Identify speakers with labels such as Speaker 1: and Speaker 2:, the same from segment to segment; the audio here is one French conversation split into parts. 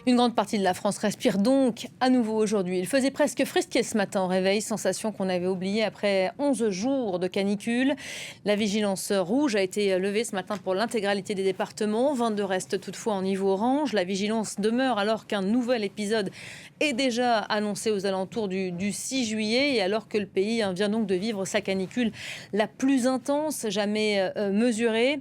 Speaker 1: Une grande partie de la France respire donc à nouveau aujourd'hui. Il faisait presque frisquet ce matin au réveil, sensation qu'on avait oubliée après 11 jours de canicule. La vigilance rouge a été levée ce matin pour l'intégralité des départements. 22 restent toutefois en niveau orange. La vigilance demeure alors qu'un nouvel épisode est déjà annoncé aux alentours du 6 juillet et alors que le pays vient donc de vivre sa canicule la plus intense jamais mesurée.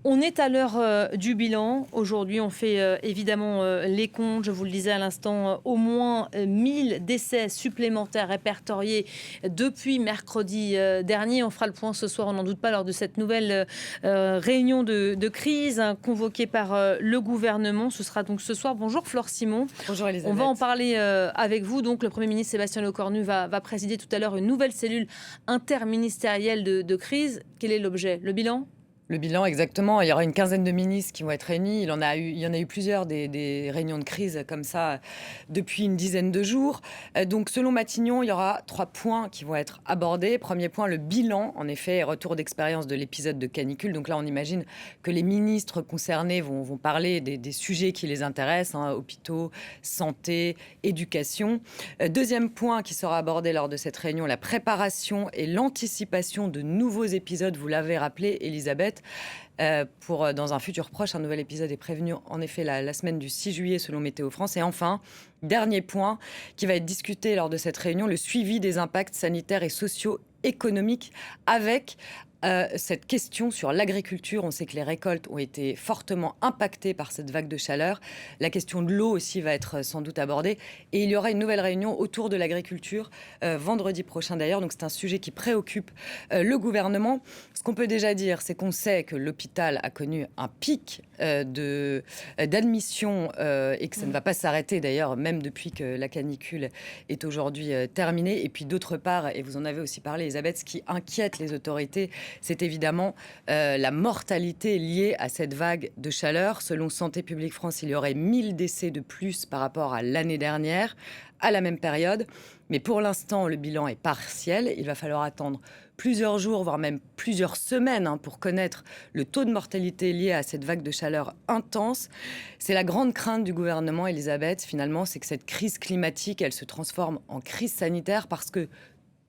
Speaker 1: On est à l'heure du bilan. Aujourd'hui, on fait évidemment les comptes. Je vous le disais à l'instant, au moins 1000 décès supplémentaires répertoriés depuis mercredi dernier. On fera le point ce soir, on n'en doute pas, lors de cette nouvelle réunion de crise convoquée par le gouvernement. Ce sera donc ce soir. Bonjour Flore Simon.
Speaker 2: Bonjour Elisabeth.
Speaker 1: On va en parler avec vous. Donc, le Premier ministre Sébastien Lecornu va présider tout à l'heure une nouvelle cellule interministérielle de crise. Quel est l'objet? Le bilan?
Speaker 2: Le bilan, exactement. Il y aura une quinzaine de ministres qui vont être réunis. Il y en a eu plusieurs des réunions de crise comme ça depuis une dizaine de jours. Donc, selon Matignon, il y aura 3 points qui vont être abordés. Premier point, le bilan, en effet, retour d'expérience de l'épisode de canicule. Donc là, on imagine que les ministres concernés vont parler des sujets qui les intéressent, hôpitaux, santé, éducation. Deuxième point qui sera abordé lors de cette réunion, la préparation et l'anticipation de nouveaux épisodes. Vous l'avez rappelé, Elisabeth. Dans un futur proche, un nouvel épisode est prévenu en effet la semaine du 6 juillet selon Météo France. Et enfin, dernier point qui va être discuté lors de cette réunion, le suivi des impacts sanitaires et socio-économiques avec cette question sur l'agriculture. On sait que les récoltes ont été fortement impactées par cette vague de chaleur. La question de l'eau aussi va être sans doute abordée. Et il y aura une nouvelle réunion autour de l'agriculture vendredi prochain d'ailleurs. Donc c'est un sujet qui préoccupe le gouvernement. Ce qu'on peut déjà dire, c'est qu'on sait que l'hôpital a connu un pic d'admission et que ça ne va pas s'arrêter d'ailleurs, même depuis que la canicule est aujourd'hui terminée. Et puis d'autre part, et vous en avez aussi parlé Elisabeth, ce qui inquiète les autorités, c'est évidemment la mortalité liée à cette vague de chaleur. Selon Santé publique France, il y aurait 1000 décès de plus par rapport à l'année dernière, à la même période. Mais pour l'instant, le bilan est partiel. Il va falloir attendre plusieurs jours, voire même plusieurs semaines pour connaître le taux de mortalité lié à cette vague de chaleur intense. C'est la grande crainte du gouvernement, Elisabeth, finalement, c'est que cette crise climatique, elle se transforme en crise sanitaire parce que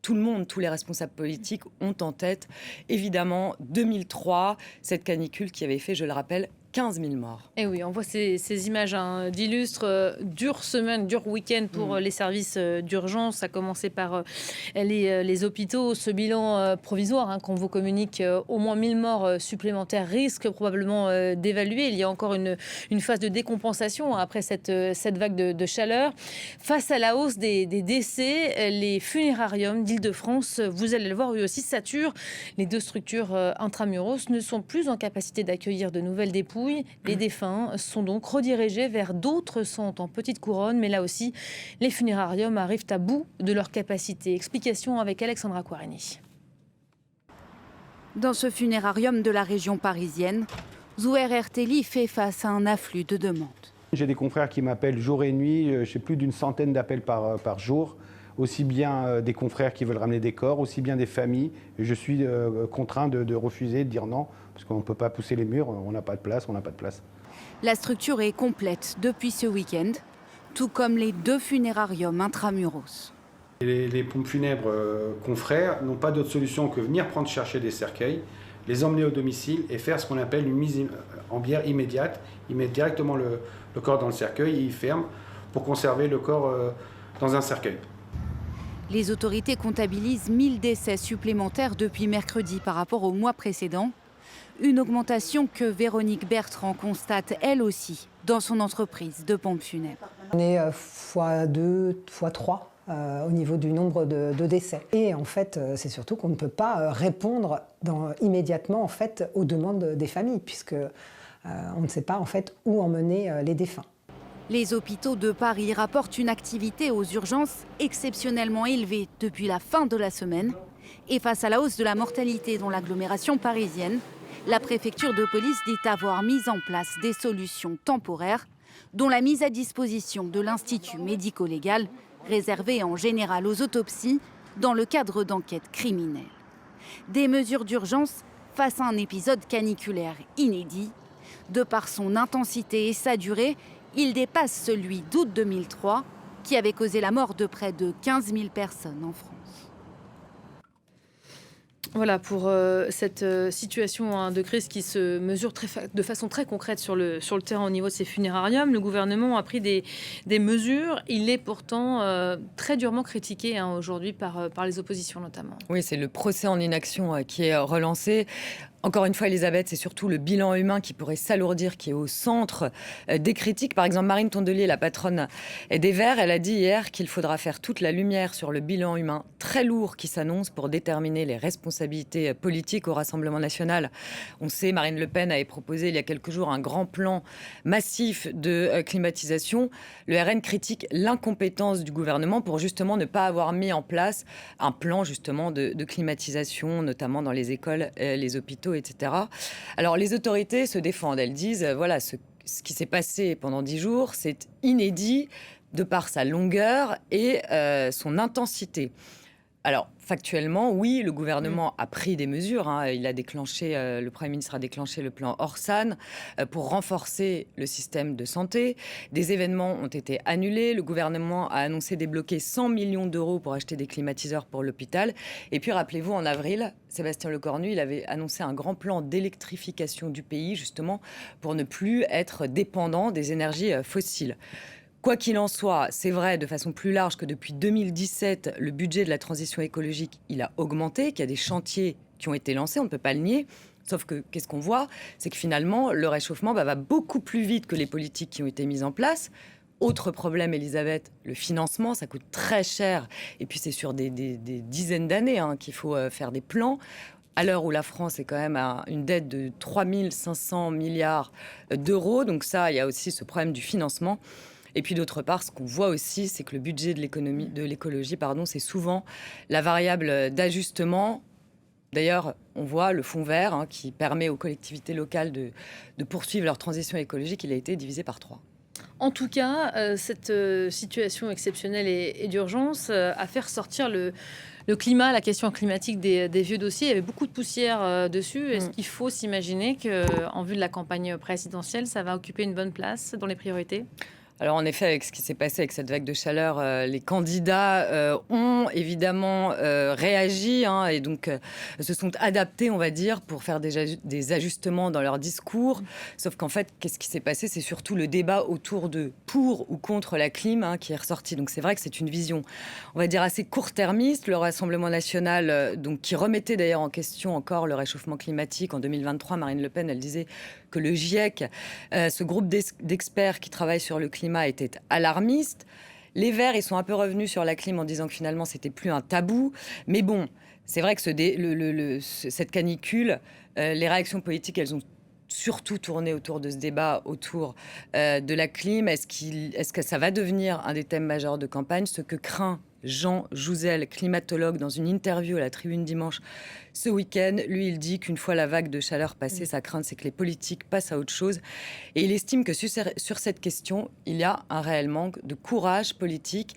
Speaker 2: tout le monde, tous les responsables politiques ont en tête, évidemment, 2003, cette canicule qui avait fait, je le rappelle, 15 000 morts.
Speaker 1: Et oui, on voit ces images d'illustres. Dure semaine, dur week-end pour les services d'urgence. Ça a commencé par les hôpitaux. Ce bilan provisoire qu'on vous communique, au moins 1000 morts supplémentaires, risque probablement d'évaluer. Il y a encore une phase de décompensation après cette vague de chaleur. Face à la hausse des décès, les funérariums d'Île-de-France, vous allez le voir, eux aussi saturent. Les 2 structures intramuros ne sont plus en capacité d'accueillir de nouvelles dépouilles. Les défunts sont donc redirigés vers d'autres centres en petite couronne, mais là aussi, les funérariums arrivent à bout de leur capacité. Explication avec Alexandra Quarini.
Speaker 3: Dans ce funérarium de la région parisienne, Zouer Erteli fait face à un afflux de demandes.
Speaker 4: J'ai des confrères qui m'appellent jour et nuit, j'ai plus d'une centaine d'appels par jour, aussi bien des confrères qui veulent ramener des corps, aussi bien des familles. Et je suis contraint de refuser, de dire non, parce qu'on ne peut pas pousser les murs, on n'a pas de place, on n'a pas de place.
Speaker 3: La structure est complète depuis ce week-end, tout comme les 2 funérariums intramuros.
Speaker 5: Les pompes funèbres confrères n'ont pas d'autre solution que venir chercher des cercueils, les emmener au domicile et faire ce qu'on appelle une mise en bière immédiate. Ils mettent directement le corps dans le cercueil et ils ferment pour conserver le corps dans un cercueil.
Speaker 3: Les autorités comptabilisent 1000 décès supplémentaires depuis mercredi par rapport au mois précédent. Une augmentation que Véronique Bertrand constate elle aussi dans son entreprise de pompes funèbres.
Speaker 6: On est x2, x3 au niveau du nombre de décès. Et en fait, c'est surtout qu'on ne peut pas répondre immédiatement en fait, aux demandes des familles, puisque on ne sait pas en fait, où emmener les défunts.
Speaker 3: Les hôpitaux de Paris rapportent une activité aux urgences exceptionnellement élevée depuis la fin de la semaine. Et face à la hausse de la mortalité dans l'agglomération parisienne, la préfecture de police dit avoir mis en place des solutions temporaires, dont la mise à disposition de l'Institut médico-légal, réservé en général aux autopsies, dans le cadre d'enquêtes criminelles. Des mesures d'urgence face à un épisode caniculaire inédit. De par son intensité et sa durée, Il dépasse celui d'août 2003, qui avait causé la mort de près de 15 000 personnes en France.
Speaker 1: Voilà pour cette situation de crise qui se mesure de façon très concrète sur le terrain au niveau de ces funérariums. Le gouvernement a pris des mesures. Il est pourtant très durement critiqué aujourd'hui par les oppositions notamment.
Speaker 2: Oui, c'est le procès en inaction qui est relancé. Encore une fois, Elisabeth, c'est surtout le bilan humain qui pourrait s'alourdir, qui est au centre des critiques. Par exemple, Marine Tondelier, la patronne des Verts, elle a dit hier qu'il faudra faire toute la lumière sur le bilan humain très lourd qui s'annonce pour déterminer les responsabilités politiques au Rassemblement national. On sait, Marine Le Pen avait proposé il y a quelques jours un grand plan massif de climatisation. Le RN critique l'incompétence du gouvernement pour justement ne pas avoir mis en place un plan justement de climatisation, notamment dans les écoles, les hôpitaux, etc. Alors les autorités se défendent, elles disent voilà, ce qui s'est passé pendant 10 jours, c'est inédit de par sa longueur et son intensité. Alors, factuellement, oui, le gouvernement a pris des mesures. Il a déclenché, le Premier ministre a déclenché le plan Orsan pour renforcer le système de santé. Des événements ont été annulés. Le gouvernement a annoncé débloquer 100 millions d'euros pour acheter des climatiseurs pour l'hôpital. Et puis, rappelez-vous, en avril, Sébastien Lecornu, il avait annoncé un grand plan d'électrification du pays, justement, pour ne plus être dépendant des énergies fossiles. Quoi qu'il en soit, c'est vrai de façon plus large que depuis 2017, le budget de la transition écologique, il a augmenté, qu'il y a des chantiers qui ont été lancés, on ne peut pas le nier. Sauf que, qu'est-ce qu'on voit ? C'est que finalement, le réchauffement va beaucoup plus vite que les politiques qui ont été mises en place. Autre problème, Elisabeth, le financement, ça coûte très cher. Et puis c'est sur des dizaines d'années qu'il faut faire des plans. À l'heure où la France est quand même à une dette de 3 500 milliards d'euros. Donc ça, il y a aussi ce problème du financement. Et puis d'autre part, ce qu'on voit aussi, c'est que le budget de l'écologie, c'est souvent la variable d'ajustement. D'ailleurs, on voit le fonds vert qui permet aux collectivités locales de poursuivre leur transition écologique, il a été divisé par 3.
Speaker 1: En tout cas, cette situation exceptionnelle et d'urgence a fait ressortir le climat, la question climatique des vieux dossiers. Il y avait beaucoup de poussière dessus. Est-ce qu'il faut s'imaginer qu'en vue de la campagne présidentielle, ça va occuper une bonne place dans les priorités ?
Speaker 2: Alors en effet, avec ce qui s'est passé avec cette vague de chaleur, les candidats ont évidemment réagi et donc se sont adaptés, on va dire, pour faire des ajustements dans leur discours. Sauf qu'en fait, qu'est-ce qui s'est passé ? C'est surtout le débat autour de pour ou contre la clim qui est ressorti. Donc c'est vrai que c'est une vision, on va dire, assez court-termiste. Le Rassemblement national, donc, qui remettait d'ailleurs en question encore le réchauffement climatique. En 2023, Marine Le Pen, elle disait que le GIEC, ce groupe d'experts qui travaille sur le climat, était alarmiste. Les Verts, ils sont un peu revenus sur la clim en disant que finalement, c'était plus un tabou. Mais bon, c'est vrai que cette canicule, les réactions politiques, elles ont surtout tourné autour de ce débat autour de la clim. Est-ce que ça va devenir un des thèmes majeurs de campagne ? Ce que craint Jean Jouzel, climatologue, dans une interview à la Tribune Dimanche ce week-end, lui, il dit qu'une fois la vague de chaleur passée, sa crainte, c'est que les politiques passent à autre chose. Et il estime que sur cette question, il y a un réel manque de courage politique.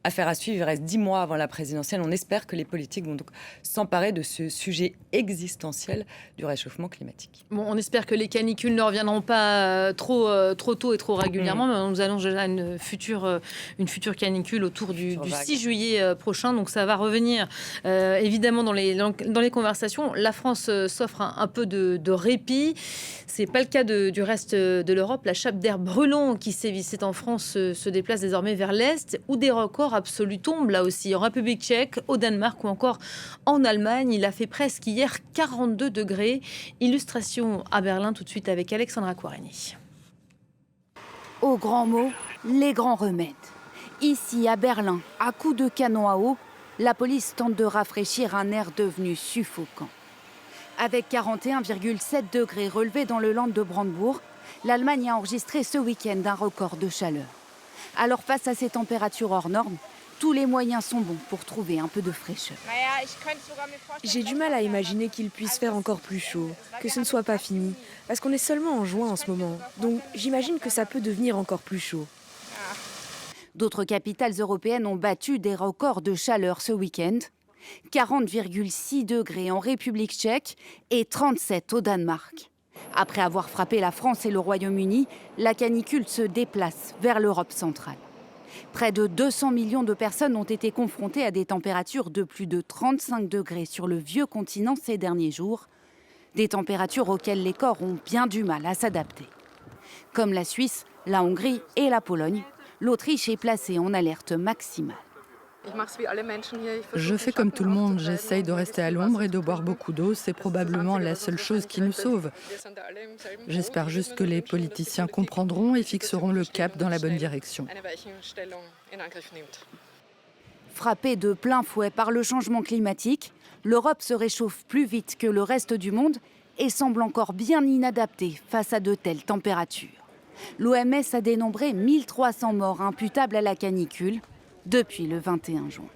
Speaker 2: Affaire à suivre, il reste 10 mois avant la présidentielle. On espère que les politiques vont donc s'emparer de ce sujet existentiel du réchauffement climatique.
Speaker 1: Bon, on espère que les canicules ne reviendront pas trop tôt et trop régulièrement. Mais nous allons déjà une future canicule autour du 6 juillet prochain. Donc ça va revenir évidemment dans les conversations. La France s'offre un peu de répit. C'est pas le cas du reste de l'Europe. La chape d'air brûlant qui sévissait en France se déplace désormais vers l'Est, où des records absolus tombent là aussi. En République tchèque, au Danemark ou encore en Allemagne, il a fait presque hier 42 degrés. Illustration à Berlin tout de suite avec Alexandra Quareni.
Speaker 3: Aux grands mots, les grands remèdes. Ici à Berlin, à coups de canon à eau, la police tente de rafraîchir un air devenu suffocant. Avec 41,7 degrés relevés dans le land de Brandebourg, l'Allemagne a enregistré ce week-end un record de chaleur. Alors face à ces températures hors normes, tous les moyens sont bons pour trouver un peu de fraîcheur.
Speaker 7: J'ai du mal à imaginer qu'il puisse faire encore plus chaud, que ce ne soit pas fini, parce qu'on est seulement en juin en ce moment. Donc j'imagine que ça peut devenir encore plus chaud.
Speaker 3: D'autres capitales européennes ont battu des records de chaleur ce week-end. 40,6 degrés en République tchèque et 37 au Danemark. Après avoir frappé la France et le Royaume-Uni, la canicule se déplace vers l'Europe centrale. Près de 200 millions de personnes ont été confrontées à des températures de plus de 35 degrés sur le vieux continent ces derniers jours. Des températures auxquelles les corps ont bien du mal à s'adapter. Comme la Suisse, la Hongrie et la Pologne, l'Autriche est placée en alerte maximale.
Speaker 8: Je fais comme tout le monde, j'essaye de rester à l'ombre et de boire beaucoup d'eau. C'est probablement la seule chose qui nous sauve. J'espère juste que les politiciens comprendront et fixeront le cap dans la bonne direction.
Speaker 3: Frappée de plein fouet par le changement climatique, l'Europe se réchauffe plus vite que le reste du monde et semble encore bien inadaptée face à de telles températures. L'OMS a dénombré 1300 morts imputables à la canicule depuis le 21 juin.